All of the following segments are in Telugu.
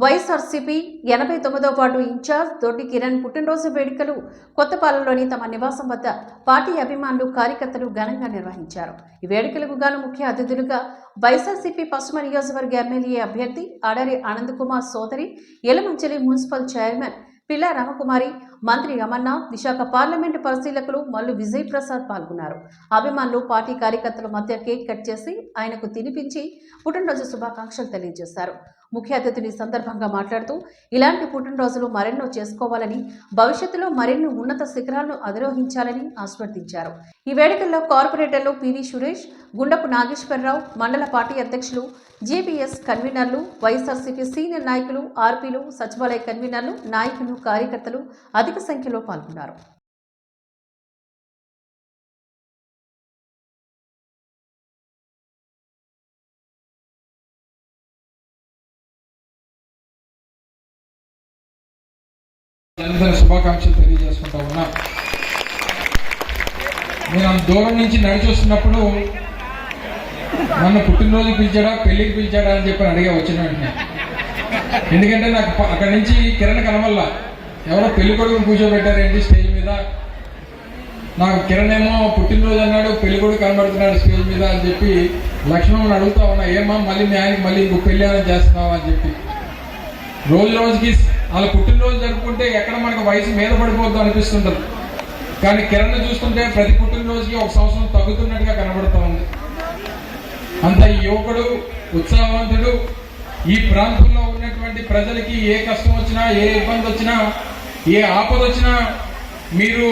వైఎస్ఆర్సీపీ 89వ వార్డు ఇన్ఛార్జ్ దొడ్డి కిరణ్ పుట్టినరోజు వేడుకలు కొత్తపాలెంలోని తమ నివాసం వద్ద పార్టీ అభిమానులు కార్యకర్తలు ఘనంగా నిర్వహించారు. ఈ వేడుకలకు గాను ముఖ్య అతిథులుగా వైఎస్ఆర్సీపీ పశ్చిమ నియోజకవర్గ ఎమ్మెల్యే అభ్యర్థి ఆడారి ఆనంద్ కుమార్ సోదరి యలమంచిలి మున్సిపల్ చైర్మన్ పిల్లా రామకుమారి, మంత్రి అమర్నాథ్, విశాఖ పార్లమెంటు పరిశీలకులు మల్లు విజయ్ ప్రసాద్ పాల్గొన్నారు. అభిమానులు పార్టీ కార్యకర్తల మధ్య కేక్ కట్ చేసి ఆయనకు తినిపించి పుట్టినరోజు శుభాకాంక్షలు తెలియజేశారు. ముఖ్య అతిథులు ఈ సందర్భంగా మాట్లాడుతూ ఇలాంటి పుట్టినరోజులు మరెన్నో చేసుకోవాలని, భవిష్యత్తులో మరిన్ని ఉన్నత శిఖరాలను అధిరోహించాలని ఆశీర్వదించారు. ఈ వేడుకల్లో కార్పొరేటర్లు పివి సురేష్, గుండపు నాగేశ్వరరావు, మండల పార్టీ అధ్యక్షులు, జేబీఎస్ కన్వీనర్లు, వైఎస్ఆర్సీపీ సీనియర్ నాయకులు, ఆర్పీలు, సచివాలయ కన్వీనర్లు, నాయకులు, కార్యకర్తలు అధిక సంఖ్యలో పాల్గొన్నారు. జన్మదిన శుభాకాంక్షలు తెలియజేసుకుంటా ఉన్నా. నేను దూరం నుంచి నడిచి వస్తున్నప్పుడు నన్ను పుట్టినరోజు పిలిచాడా, పెళ్లికి పిలిచాడా అని చెప్పి అడిగా వచ్చిన వెంటనే. ఎందుకంటే నాకు అక్కడి నుంచి కిరణ్ కనవల్ల ఎవరో పెళ్లి కొడుకుని కూర్చోబెట్టారేంటి స్టేజ్ మీద. నాకు కిరణ్ ఏమో పుట్టినరోజు అన్నాడు, పెళ్లి కొడుకు కనబడుతున్నాడు స్టేజ్ మీద అని చెప్పి లక్ష్మణ్ అడుగుతా ఉన్నా, ఏమా మళ్ళీ మీ ఆయనకి మళ్ళీ ఇంకో పెళ్లి అని చేస్తున్నావు అని చెప్పి. రోజు రోజుకి వాళ్ళ పుట్టినరోజు జరుపుకుంటే ఎక్కడ మనకు వయసు మీద పడిపోద్దు అనిపిస్తుంటుంది. కానీ కిరణ్ చూస్తుంటే ప్రతి పుట్టినరోజుకి ఒక సంవత్సరం తగ్గుతున్నట్టుగా కనబడుతూ ఉంది. అంత యువకుడు, ఉత్సాహవంతుడు. ఈ ప్రాంతంలో ఉన్నటువంటి ప్రజలకి ఏ కష్టం వచ్చినా, ఏ ఇబ్బంది వచ్చినా, ఏ ఆపద వచ్చినా మీరు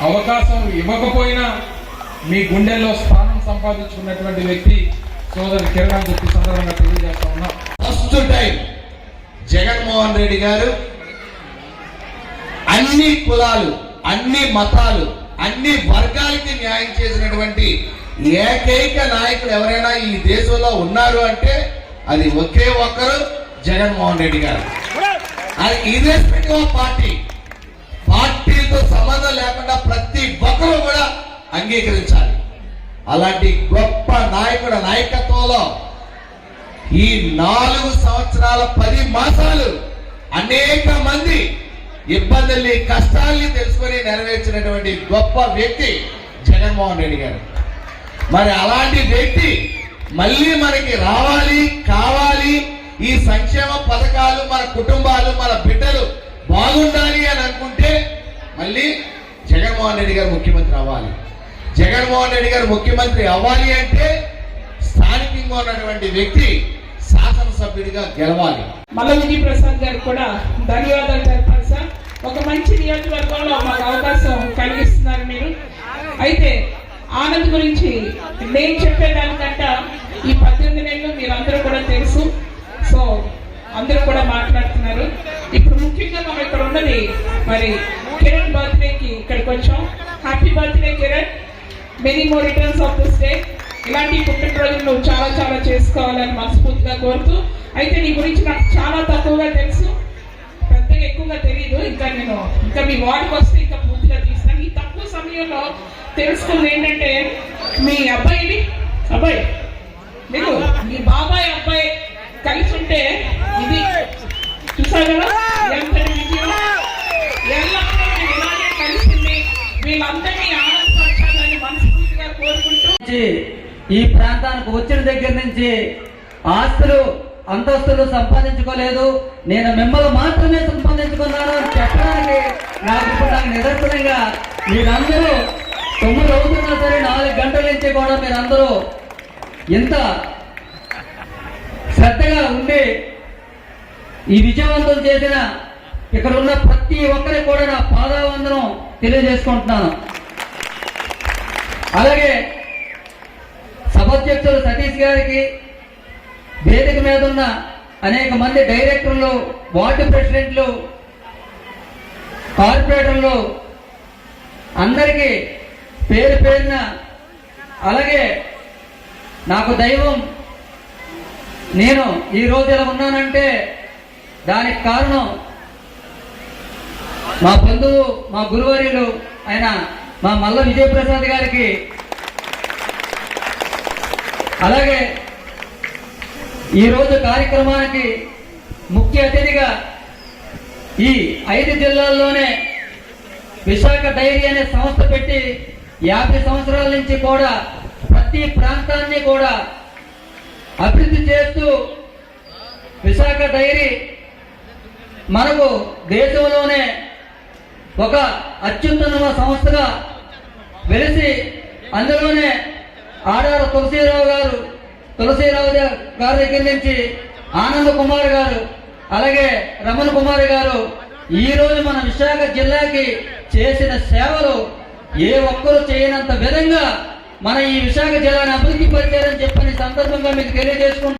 అవకాశం ఇవ్వకపోయినా మీ గుండెల్లో స్థానం సంపాదించుకున్నటువంటి వ్యక్తి సోదరు కిరణ్ అని చెప్పి సందర్భంగా తెలియజేస్తా ఉన్నాం. ఫస్ట్ టైం జగన్మోహన్ రెడ్డి గారు అన్ని కులాలు, అన్ని మతాలు, అన్ని వర్గాలకి న్యాయం చేసినటువంటి ఏకైక నాయకుడు ఎవరైనా ఈ దేశంలో ఉన్నారు అంటే అది ఒకే ఒక్కరు జగన్మోహన్ రెడ్డి గారు. అది ఇర్రెస్పెక్టివ్ ఆఫ్ పార్టీలతో సంబంధం లేకుండా ప్రతి ఒక్కరూ కూడా అంగీకరించాలి. అలాంటి గొప్ప నాయకుడు నాయకత్వంలో ఈ 4 సంవత్సరాల 10 మాసాలు అనేక మంది ఇబ్బందుల్ని, కష్టాల్ని తెలుసుకొని నెరవేర్చినటువంటి గొప్ప వ్యక్తి జగన్మోహన్ రెడ్డి గారు. మరి అలాంటి వ్యక్తి మళ్ళీ మనకి రావాలి, కావాలి. ఈ సంక్షేమ పథకాలు మన కుటుంబాలు, మన బిడ్డలు బాగుండాలి అని అనుకుంటే మళ్ళీ జగన్మోహన్ రెడ్డి గారు ముఖ్యమంత్రి అవ్వాలి. జగన్మోహన్ రెడ్డి గారు ముఖ్యమంత్రి అవ్వాలి అంటే స్థానికంగా ఉన్నటువంటి వ్యక్తి శాసనసభ్యుడిగా గెలవాలి. మల్ల విజయ్ ప్రసాద్ గారికి కూడా ధన్యవాదాలు చెప్పాలి సార్. ఒక మంచి నియోజకవర్గంలో మాకు అవకాశం కలిగిస్తున్నారు మీరు. అయితే ఆనంద్ గురించి నేను చెప్పేదానికంట ఈ 18 నెలలు మీరు అందరూ కూడా తెలుసు. సో అందరూ కూడా మాట్లాడుతున్నారు. ఇప్పుడు ముఖ్యంగా మనం ఇక్కడ ఉన్నది మరి కిరణ్ బర్త్డేకి ఇక్కడికి వచ్చాం. Happy birthday Kiran, many more returns of this day. ఇలాంటి పుట్టినరోజులు నువ్వు చాలా చాలా చేసుకోవాలని మనస్ఫూర్తిగా కోరుతూ, అయితే నీ గురించి నాకు చాలా తక్కువగా తెలుసు, పెద్దగా ఎక్కువగా తెలియదు. ఇంకా మీ వార్డుకి వస్తే ఇంకా పూర్తిగా తీస్తాను. ఈ తక్కువ సమయంలో తెలుసుకుంది ఏంటంటే మీ అబ్బాయి మీరు మీ బాబాయ్ అబ్బాయి కలిసి ఉంటే ఇది చూసారు కదా ఎంత విజయం. ఎల్లప్పుడూ ఇలాగే కలిసింది వీళ్ళందరినీ ఆనందపరచాలని మనస్ఫూర్తిగా కోరుకుంటూ, ఈ ప్రాంతానికి వచ్చిన దగ్గర నుంచి ఆస్తులు, అంతస్తులు సంపాదించుకోలేదు, నేను మిమ్మల్ని మాత్రమే సంపాదించుకున్నాను అని చెప్పడానికి నాకు నిదర్శనంగా మీరందరూ 9 అవుతున్నా సరే 4 గంటల నుంచి కూడా మీరందరూ ఎంత శ్రద్ధగా ఉండి ఈ విజయవంతం చేసిన ఇక్కడ ఉన్న ప్రతి ఒక్కరికి కూడా నా పాదావందనం తెలియజేసుకుంటున్నాను. అలాగే సభాధ్యక్షులు సతీష్ గారికి, వేదిక మీద ఉన్న అనేక మంది డైరెక్టర్లు, వార్డు ప్రెసిడెంట్లు, కార్పొరేటర్లు అందరికీ పేరు పేరున, అలాగే నాకు దైవం, నేను ఈరోజు ఇలా ఉన్నానంటే దానికి కారణం మా బంధువు, మా గురువర్యులు ఆయన మా మల్ల విజయప్రసాద్ గారికి, అలాగే ఈరోజు కార్యక్రమానికి ముఖ్య అతిథిగా ఈ 5 జిల్లాల్లోనే విశాఖ డైరీ అనే సంస్థ పెట్టి 50 సంవత్సరాల నుంచి కూడా ప్రతి ప్రాంతాన్ని కూడా అభివృద్ధి చేస్తూ విశాఖ డైరీ మనకు దేశంలోనే ఒక అత్యుత్తమ సంస్థగా వెలిసి అందులోనే ఆడార తులసీరావు గారి దగ్గర నుంచి ఆనంద్ కుమార్ గారు అలాగే రమణ కుమార్ గారు ఈ రోజు మన విశాఖ జిల్లాకి చేసిన సేవలు ఏ ఒక్కరూ చేయనంత విధంగా మన ఈ విశాఖ జిల్లాను అభివృద్ధి పరిచారని చెప్పని సందర్భంగా మీకు తెలియజేసుకుంటున్నాను.